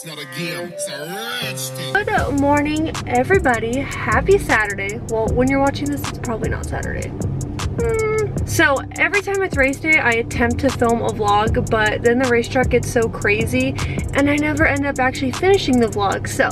It's not a game, it's a rich thing. Good morning, everybody. Happy Saturday. Well, when you're watching this, it's probably not Saturday. So every time it's race day, I attempt to film a vlog, but then the racetrack gets so crazy and I never end up actually finishing the vlog. So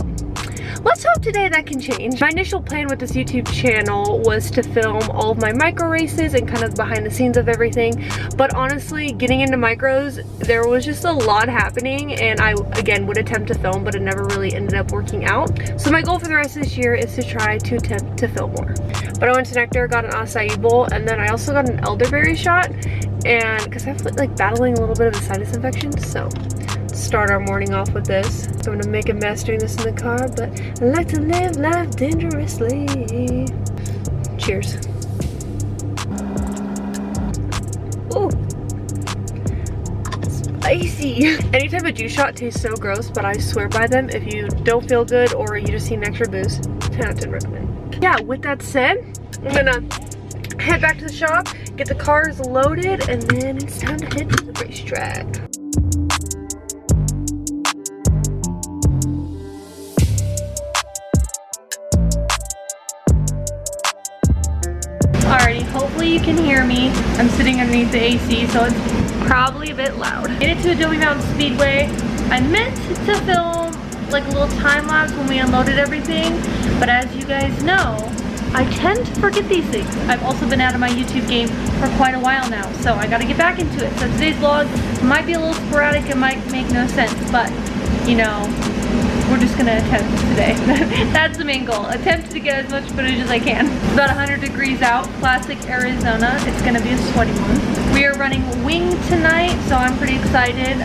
let's hope today that can change. My initial plan with this YouTube channel was to film all of my micro races and kind of behind the scenes of everything. But honestly, getting into micros, there was just a lot happening and I, again, would attempt to film, but it never really ended up working out. So my goal for the rest of this year is to try to attempt to film more. But I went to Nectar, got an acai bowl, and then I also got an elderberry shot. And because I'm like battling a little bit of a sinus infection, so start our morning off with this. So I'm gonna make a mess doing this in the car, but I like to live life dangerously. Cheers. Ooh, spicy. Any type of juice shot tastes so gross, but I swear by them. If you don't feel good or you just need an extra boost, 10 out of 10 recommend. Yeah, with that said, I'm gonna head back to the shop, get the cars loaded, and then it's time to head to the racetrack. Alrighty, hopefully you can hear me. I'm sitting underneath the AC, so it's probably a bit loud. Made it to Adobe Mountain Speedway. I meant to film like a little time lapse when we unloaded everything, but as you guys know, I tend to forget these things. I've also been out of my YouTube game for quite a while now, so I gotta get back into it. So today's vlog might be a little sporadic, it might make no sense, but you know, we're just gonna attempt today. That's the main goal. Attempt to get as much footage as I can. It's about 100 degrees out, classic Arizona. It's gonna be a sweaty one. We are running wing tonight, so I'm pretty excited.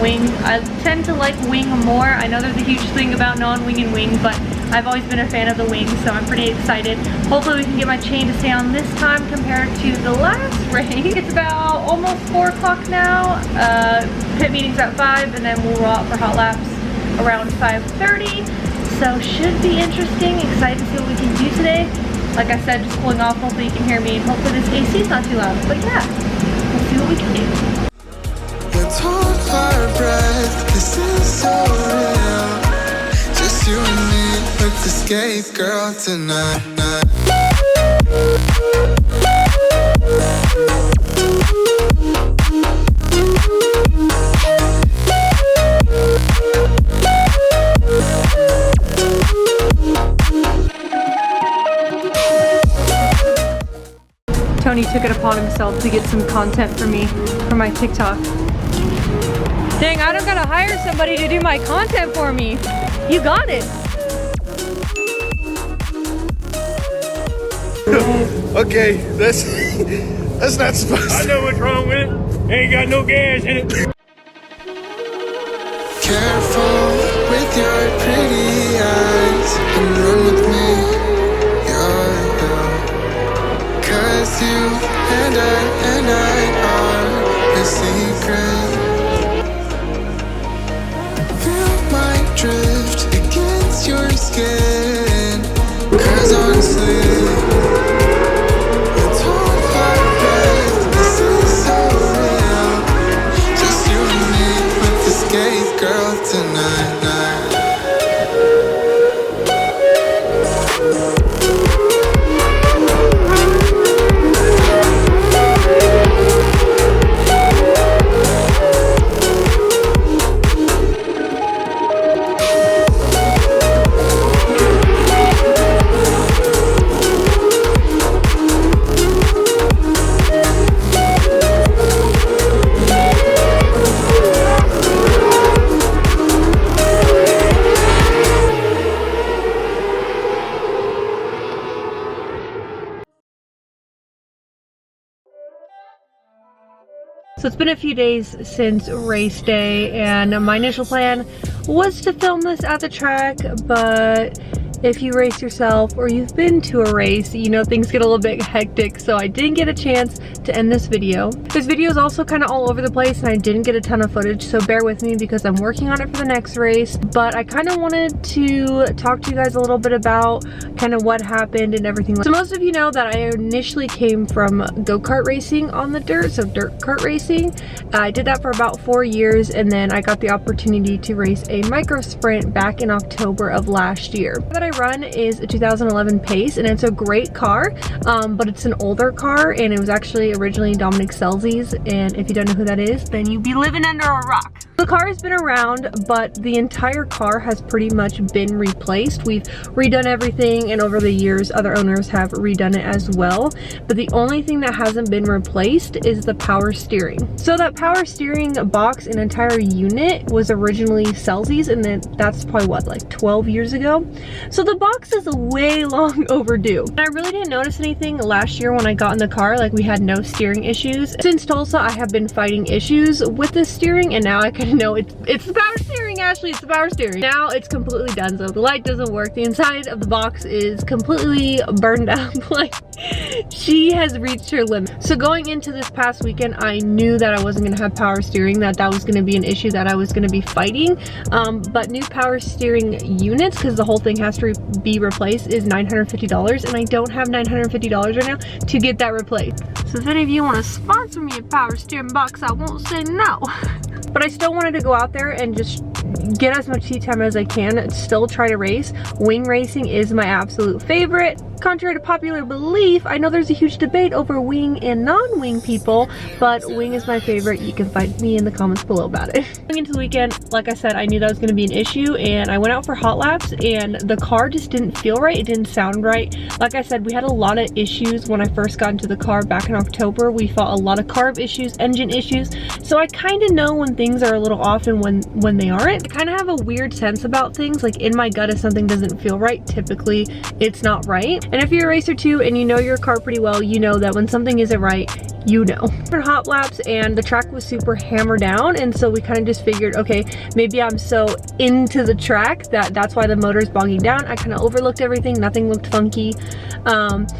Wing, I tend to like wing more. I know there's a huge thing about non-wing and wing, but I've always been a fan of the wing, so I'm pretty excited. Hopefully we can get my chain to stay on this time compared to the last race. It's about almost 4 o'clock now. Pit meeting's at 5, and then we'll roll out for hot laps around 5:30. So should be interesting. Excited to see what we can do today. Like I said, just cooling off. Hopefully you can hear me, and hopefully this AC is not too loud. But yeah, we'll see what we can do. Let's hold our breath. This is so real. Just you and me with the skate girl tonight. Tony took it upon himself to get some content for me for my TikTok. Dang, I don't gotta hire somebody to do my content for me. You got it. Okay, that's not supposed to. I know what's wrong with it. Ain't got no gas in it. Careful with your pretty eyes and run with me. Cause you and I are a secret. Feel my drift against your skin. Cause honestly, let's hold our breath. This is so real. Just you and me with the skate girl tonight. So it's been a few days since race day, and my initial plan was to film this at the track, but if you race yourself or you've been to a race, you know things get a little bit hectic, so I didn't get a chance to end this video. This video is also kind of all over the place and I didn't get a ton of footage, so bear with me because I'm working on it for the next race. But I kind of wanted to talk to you guys a little bit about kind of what happened and everything. So most of you know that I initially came from go-kart racing on the dirt, so dirt kart racing. I did that for about 4 years and then I got the opportunity to race a micro sprint back in October of last year. The car that I run is a 2011 Pace and it's a great car, but it's an older car and it was actually originally Dominic Scelzi's, and if you don't know who that is, then you'd be living under a rock. The car has been around, but the entire car has pretty much been replaced. We've redone everything, and over the years other owners have redone it as well, but the only thing that hasn't been replaced is the power steering. So that power steering box and entire unit was originally Scelzi's, and then that's probably what, like 12 years ago. So the box is way long overdue. And I really didn't notice anything last year when I got in the car, like we had no steering issues. Since Tulsa I have been fighting issues with the steering, and now I kind of know it's the power steering, Ashley, it's the power steering. Now it's completely done, so the light doesn't work. The inside of the box is completely burned up. Like, she has reached her limit. So going into this past weekend, I knew that I wasn't gonna have power steering, that was gonna be an issue that I was gonna be fighting. But new power steering units, because the whole thing has to be replaced, is $950, and I don't have $950 right now to get that replaced. So if any of you want to sponsor me a power steering box, I won't say no. But I still wanted to go out there and just get as much seat time as I can and still try to race. Wing racing is my absolute favorite. Contrary to popular belief, I know there's a huge debate over wing and non-wing people, but wing is my favorite. You can find me in the comments below about it. Going into the weekend, like I said, I knew that was going to be an issue, and I went out for hot laps and the car just didn't feel right. It didn't sound right. Like I said, we had a lot of issues when I first got into the car back in October. We fought a lot of carb issues, engine issues, so I kind of know when things are a little off and when they aren't. I kind of have a weird sense about things. Like in my gut, if something doesn't feel right, typically it's not right. And if you're a racer too and you know your car pretty well, you know that when something isn't right, you know. For hot laps, and the track was super hammered down, and so we kind of just figured, okay, maybe I'm so into the track that's why the motor is bogging down. I kind of overlooked everything, nothing looked funky.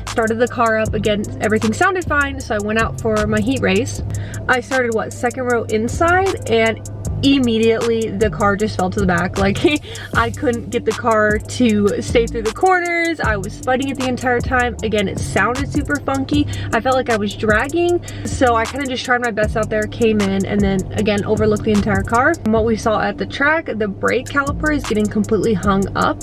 Started the car up again, everything sounded fine, so I went out for my heat race. I started, what, second row inside, and immediately the car just fell to the back. Like, I couldn't get the car to stay through the corners. I was fighting it the entire time. Again, it sounded super funky. I felt like I was dragging, so I kind of just tried my best out there, came in, and then again overlooked the entire car. From what we saw at the track, the brake caliper is getting completely hung up,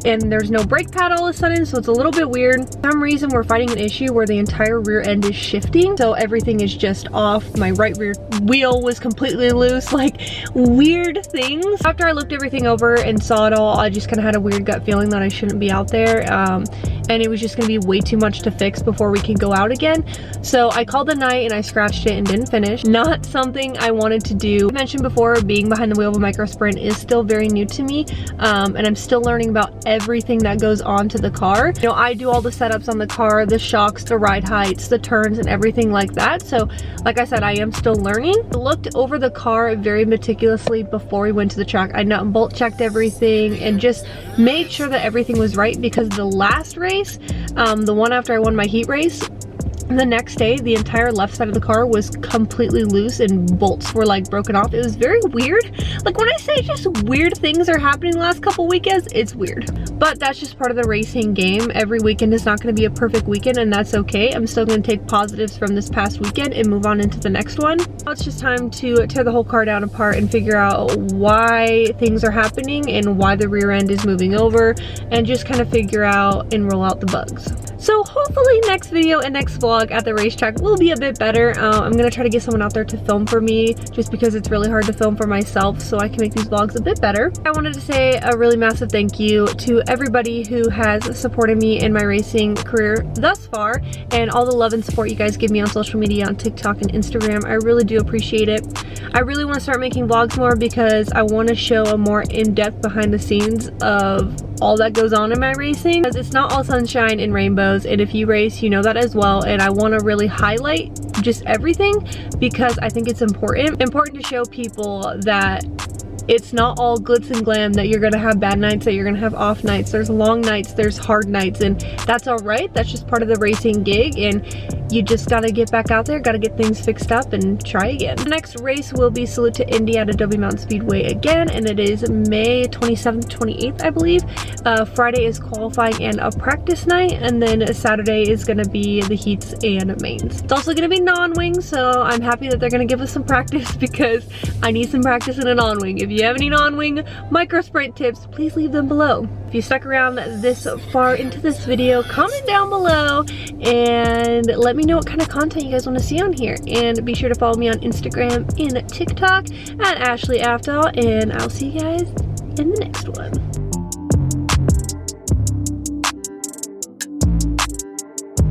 and there's no brake pad all of a sudden, so it's a little bit weird. For some reason we're fighting an issue where the entire rear end is shifting, so everything is just off. My right rear wheel was completely loose, like weird things. After I looked everything over and saw it all, I just kind of had a weird gut feeling that I shouldn't be out there, and it was just gonna be way too much to fix before we could go out again. So I called the night and I scratched it and didn't finish. Not something I wanted to do. I mentioned before, being behind the wheel of a micro sprint is still very new to me, and I'm still learning about everything that goes on to the car. You know, I do all the setups on the car, the shocks, the ride heights, the turns, and everything like that. So like I said, I am still learning. I looked over the car very meticulously before we went to the track. I nut and bolt checked everything and just made sure that everything was right, because the last race, the one after I won my heat race, the next day the entire left side of the car was completely loose and bolts were like broken off. It was very weird. Like, when I say just weird things are happening the last couple weekends, it's weird. But that's just part of the racing game. Every weekend is not going to be a perfect weekend, and that's okay. I'm still going to take positives from this past weekend and move on into the next one. Now it's just time to tear the whole car down apart and figure out why things are happening and why the rear end is moving over, and just kind of figure out and roll out the bugs. So hopefully next video and next vlog at the racetrack will be a bit better. I'm gonna try to get someone out there to film for me, just because it's really hard to film for myself, so I can make these vlogs a bit better. I wanted to say a really massive thank you to everybody who has supported me in my racing career thus far, and all the love and support you guys give me on social media, on TikTok and Instagram. I really do appreciate it. I really want to start making vlogs more, because I want to show a more in-depth behind the scenes of all that goes on in my racing, because it's not all sunshine and rainbows, and if you race, you know that as well. And I want to really highlight just everything, because I think it's important to show people that It's not all glitz and glam, that you're gonna have bad nights, that you're gonna have off nights. There's long nights, there's hard nights, and that's all right. That's just part of the racing gig, and you just gotta get back out there, gotta get things fixed up and try again. The next race will be Salute to Indy at Adobe Mountain Speedway again, and it is May 27th, 28th, I believe. Friday is qualifying and a practice night, and then Saturday is gonna be the heats and mains. It's also gonna be non-wing, so I'm happy that they're gonna give us some practice because I need some practice in a non-wing. If you have any non-wing micro sprint tips, please leave them below. If you stuck around this far into this video, comment down below and let me know what kind of content you guys want to see on here. And be sure to follow me on Instagram and TikTok at Ashley Aftal, and I'll see you guys in the next one.